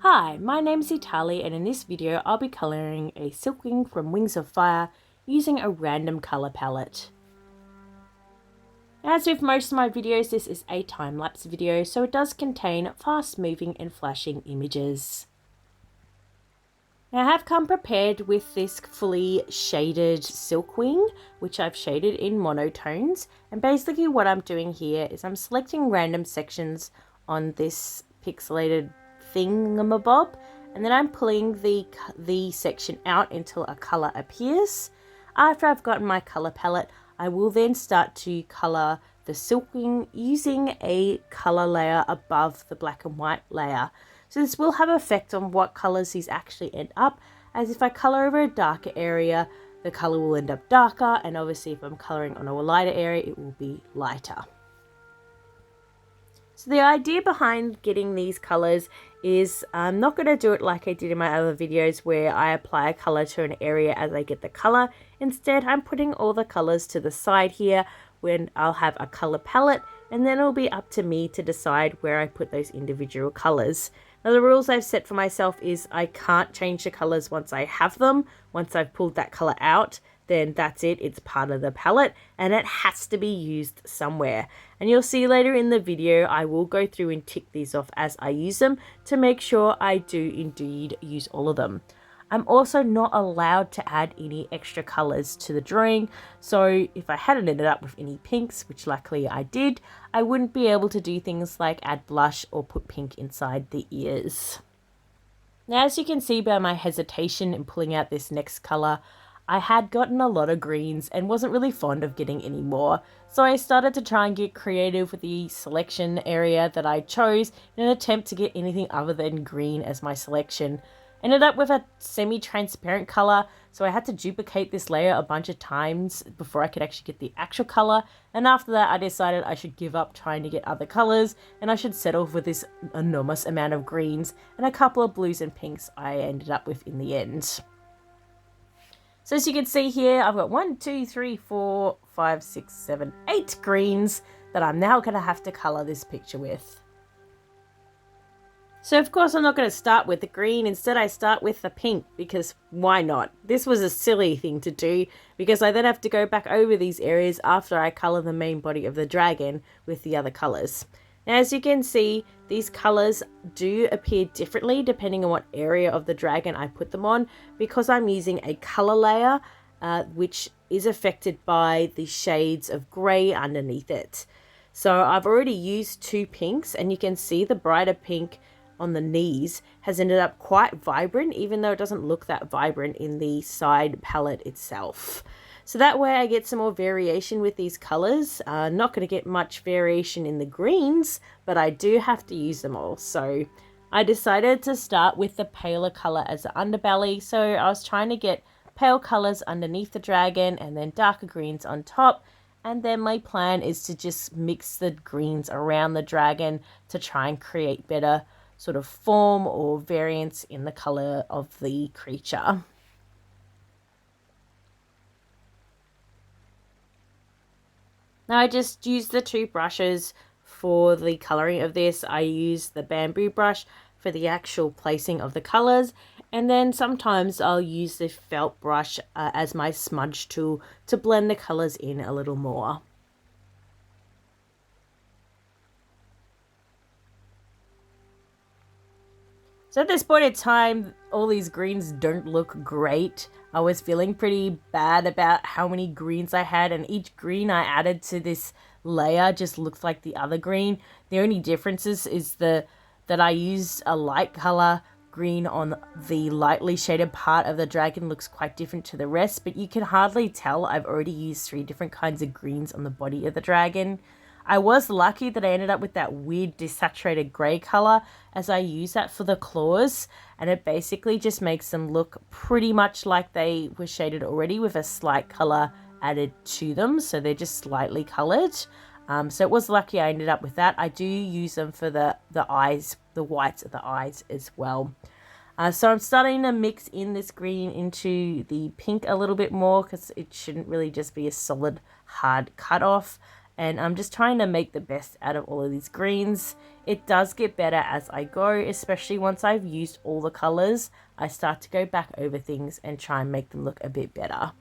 Hi, my name is Itali, and in this video I'll be colouring a Silkwing from Wings of Fire using a random colour palette. As with most of my videos, this is a time-lapse video, so it does contain fast-moving and flashing images. Now I have come prepared with this fully shaded Silkwing, which I've shaded in monotones, and basically what I'm doing here is I'm selecting random sections on this pixelated thingamabob, and then I'm pulling the section out until a colour appears. After I've gotten my colour palette, I will then start to colour the Silkwing using a colour layer above the black and white layer. So this will have effect on what colours these actually end up, as if I colour over a darker area, the colour will end up darker, and obviously if I'm colouring on a lighter area, it will be lighter. So the idea behind getting these colours is I'm not going to do it like I did in my other videos where I apply a colour to an area as I get the colour. Instead, I'm putting all the colours to the side here when I'll have a colour palette, and then it'll be up to me to decide where I put those individual colours. Now the rules I've set for myself is I can't change the colours once I have them. Once I've pulled that colour out, then that's it, it's part of the palette and it has to be used somewhere. And you'll see later in the video I will go through and tick these off as I use them to make sure I do indeed use all of them. I'm also not allowed to add any extra colours to the drawing, so if I hadn't ended up with any pinks, which luckily I did, I wouldn't be able to do things like add blush or put pink inside the ears. Now as you can see by my hesitation in pulling out this next colour, I had gotten a lot of greens and wasn't really fond of getting any more, so I started to try and get creative with the selection area that I chose in an attempt to get anything other than green as my selection. Ended up with a semi-transparent colour, so I had to duplicate this layer a bunch of times before I could actually get the actual colour, and after that I decided I should give up trying to get other colours and I should settle with this enormous amount of greens and a couple of blues and pinks I ended up with in the end. So as you can see here, I've got 1, 2, 3, 4, 5, 6, 7, 8 greens that I'm now going to have to colour this picture with. So of course I'm not going to start with the green, instead I start with the pink, because why not? This was a silly thing to do, because I then have to go back over these areas after I colour the main body of the dragon with the other colours. Now as you can see, these colours do appear differently depending on what area of the dragon I put them on, because I'm using a colour layer which is affected by the shades of grey underneath it. So I've already used 2 pinks, and you can see the brighter pink on the knees has ended up quite vibrant, even though it doesn't look that vibrant in the side palette itself. So that way I get some more variation with these colours. Not going to get much variation in the greens, but I do have to use them all. So I decided to start with the paler colour as the underbelly. So I was trying to get pale colours underneath the dragon and then darker greens on top. And then my plan is to just mix the greens around the dragon to try and create better sort of form or variance in the colour of the creature. Now I just used the 2 brushes for the colouring of this. I use the bamboo brush for the actual placing of the colours, and then sometimes I'll use the felt brush as my smudge tool to blend the colours in a little more. So at this point in time, all these greens don't look great. I was feeling pretty bad about how many greens I had, and each green I added to this layer just looks like the other green. The only difference is that I used a light color green on the lightly shaded part of the dragon. Looks quite different to the rest, but you can hardly tell I've already used 3 different kinds of greens on the body of the dragon. I was lucky that I ended up with that weird desaturated grey colour, as I use that for the claws, and it basically just makes them look pretty much like they were shaded already with a slight colour added to them, so they're just slightly coloured. So it was lucky I ended up with that. I do use them for the eyes, the whites of the eyes as well. So I'm starting to mix in this green into the pink a little bit more, because it shouldn't really just be a solid hard cut off. and I'm just trying to make the best out of all of these greens. It does get better as I go, especially once I've used all the colors. I start to go back over things and try and make them look a bit better.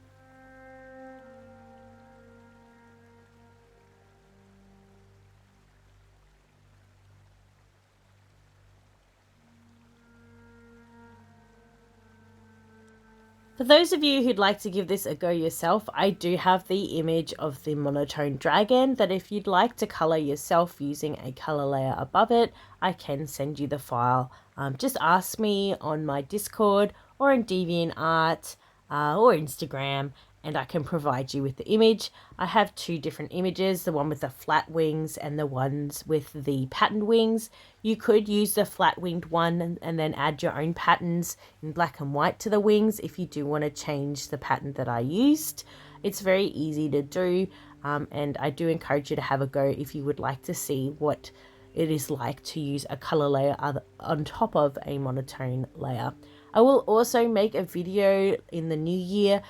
For those of you who'd like to give this a go yourself, I do have the image of the monotone dragon that if you'd like to color yourself using a color layer above it, I can send you the file. Just ask me on my Discord or in DeviantArt or Instagram, and I can provide you with the image. I have two different images, the one with the flat wings and the ones with the patterned wings. You could use the flat winged one and then add your own patterns in black and white to the wings if you do want to change the pattern that I used. It's very easy to do, and I do encourage you to have a go if you would like to see what it is like to use a color layer on top of a monotone layer. I will also make a video in the new year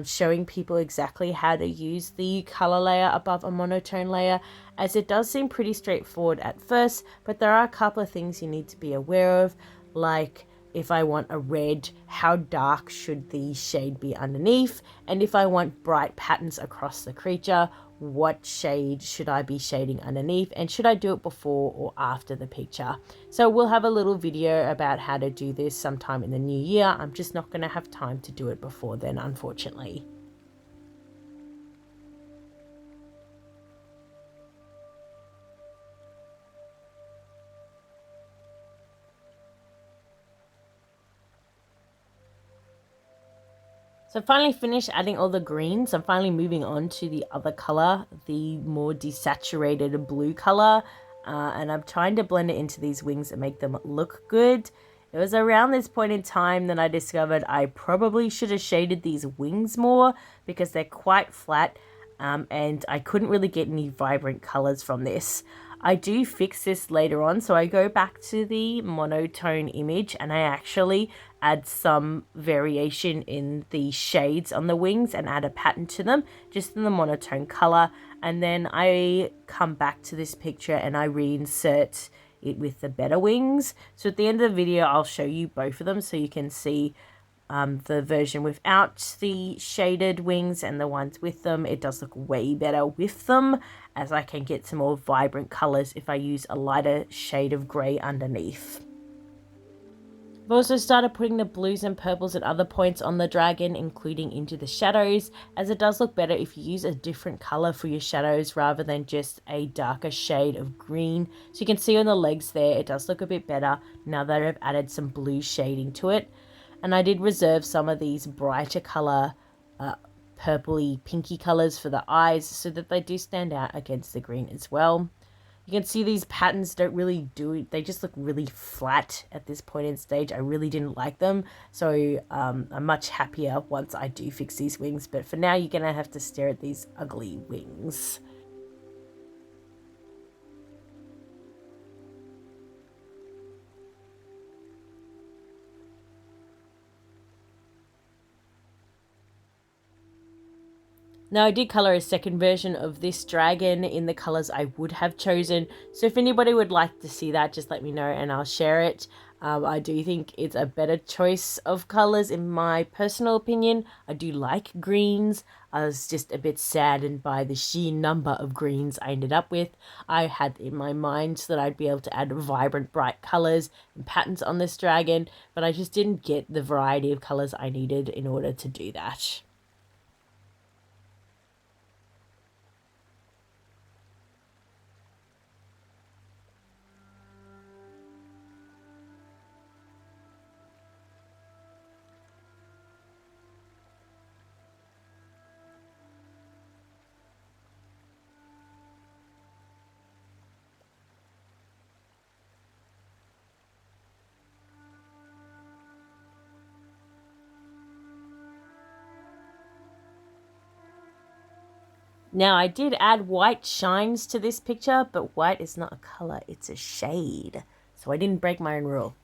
showing people exactly how to use the color layer above a monotone layer, as it does seem pretty straightforward at first, but there are a couple of things you need to be aware of, like if I want a red, how dark should the shade be underneath, and if I want bright patterns across the creature, what shade should I be shading underneath, and should I do it before or after the picture. So we'll have a little video about how to do this sometime in the new year. I'm just not going to have time to do it before then, unfortunately. So I finally finished adding all the greens. I'm finally moving on to the other color, the more desaturated blue color. And I'm trying to blend it into these wings and make them look good. It was around this point in time that I discovered I probably should have shaded these wings more because they're quite flat, and I couldn't really get any vibrant colors from this. I do fix this later on, so I go back to the monotone image and I actually add some variation in the shades on the wings and add a pattern to them just in the monotone color, and then I come back to this picture and I reinsert it with the better wings. So at the end of the video I'll show you both of them so you can see the version without the shaded wings and the ones with them. It does look way better with them, as I can get some more vibrant colors if I use a lighter shade of gray underneath. I've also started putting the blues and purples at other points on the dragon, including into the shadows, as it does look better if you use a different color for your shadows rather than just a darker shade of green. So you can see on the legs there, it does look a bit better now that I've added some blue shading to it. And I did reserve some of these brighter color, purpley, pinky colors for the eyes so that they do stand out against the green as well. You can see these patterns don't really do it. They just look really flat at this point in stage. I really didn't like them. So I'm much happier once I do fix these wings. But for now, you're going to have to stare at these ugly wings. Now I did colour a second version of this dragon in the colours I would have chosen, so if anybody would like to see that, just let me know and I'll share it. I do think it's a better choice of colours in my personal opinion. I do like greens. I was just a bit saddened by the sheer number of greens I ended up with. I had in my mind that I'd be able to add vibrant bright colours and patterns on this dragon, but I just didn't get the variety of colours I needed in order to do that. Now, I did add white shines to this picture, but white is not a color, it's a shade. So I didn't break my own rule.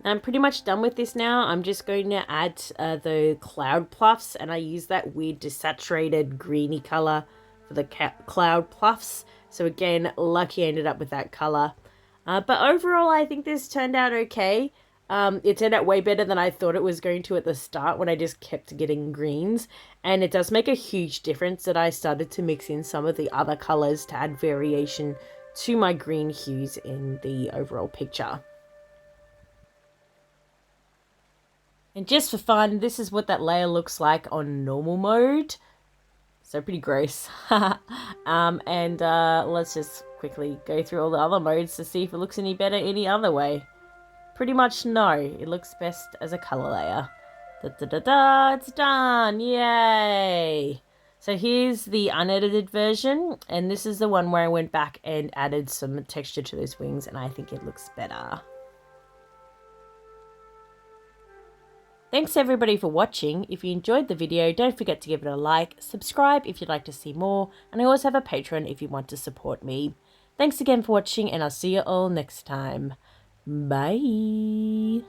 I'm pretty much done with this now. I'm just going to add the cloud puffs, and I use that weird desaturated greeny color for the cloud puffs. So again, lucky I ended up with that color. But overall, I think this turned out okay. It turned out way better than I thought it was going to at the start when I just kept getting greens. And it does make a huge difference that I started to mix in some of the other colors to add variation to my green hues in the overall picture. And just for fun, this is what that layer looks like on normal mode. So pretty gross. Let's just quickly go through all the other modes to see if it looks any better any other way. Pretty much no. It looks best as a color layer. It's done. Yay! So here's the unedited version, and this is the one where I went back and added some texture to those wings, and I think it looks better. Thanks everybody for watching. If you enjoyed the video, don't forget to give it a like, subscribe if you'd like to see more, and I always have a Patreon if you want to support me. Thanks again for watching, and I'll see you all next time. Bye!